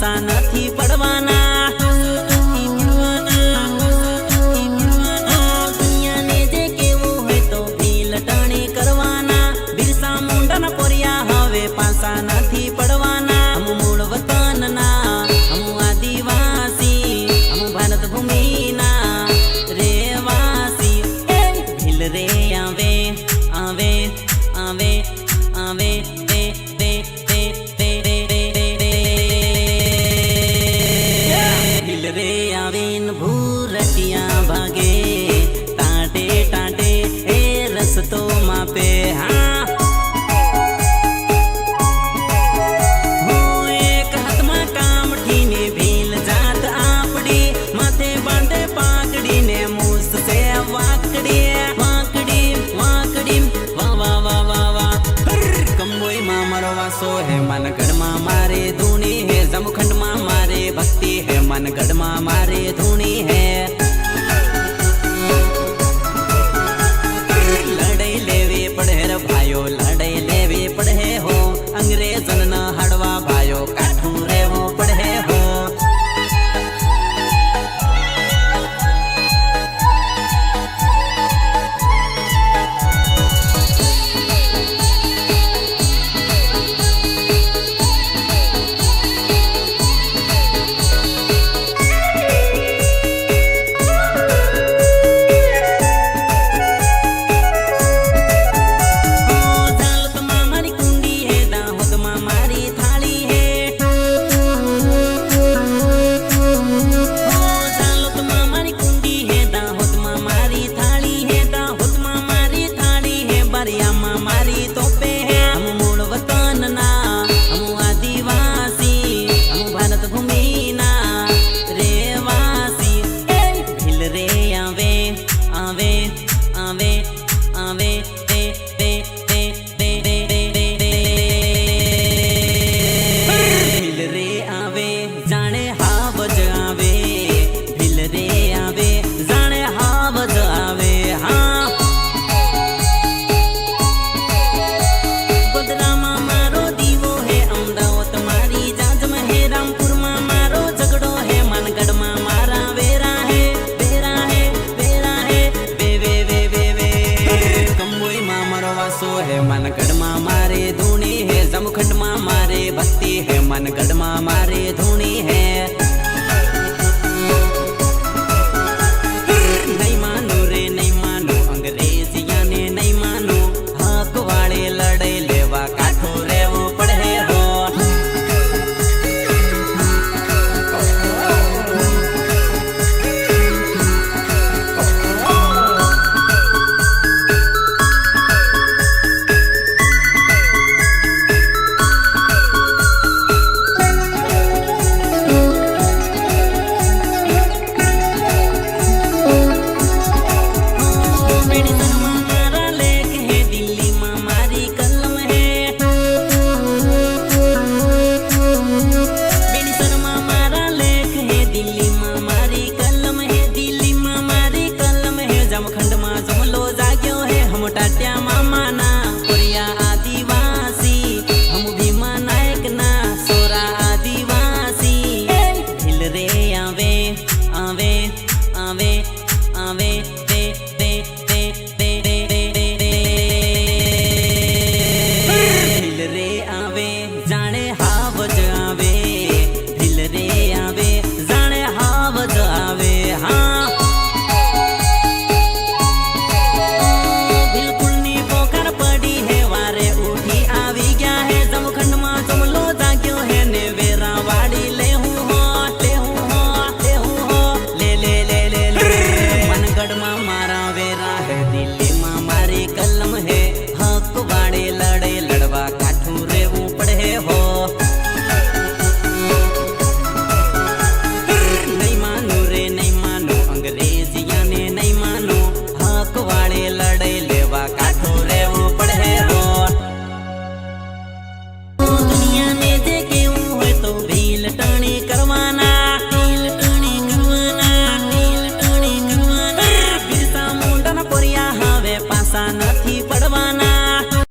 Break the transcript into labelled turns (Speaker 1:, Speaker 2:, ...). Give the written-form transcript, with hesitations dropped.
Speaker 1: પાસા નથી પડવાના દુનિયાને જે કેવું હોય તો ભીલ ટાણી કરવાના બિરસા મુંડાના પોરિયા હવે પાસા નથી પડવાના હમ મૂળ વતનના હમ આદિવાસી હમ ભારત ભૂમિના રેવાસી ભીલ રે આવે આવે આવે આવે રે આવીન ભૂરટિયા ભાગે ટાટે ટાટે એ રસ્તો માપે હા એક હાથમાં કામઠીને ભીલ જાત આપડી માથે બાંધે પાકડીને મૂસ છે વાકડી વાકડી વાકડી વાહ વાહ વાહ વાહ વાહ કંબોઈમાં મારો વાસો હે માનગઢમાં મારે ધૂણી હે જમખંડમાં મારે ભક્તિ है मनगढ़ में मारे धूनी है लड़ाई लेवे पड़े रे भाइयों लड़ाई लेवे पड़े हो अंग्रेजन न हड़वा भाइयों काठू रेवो पड़े हो मनगढ़ में मारे धूनी है जमखंड में मारे भक्ति है मनगढ़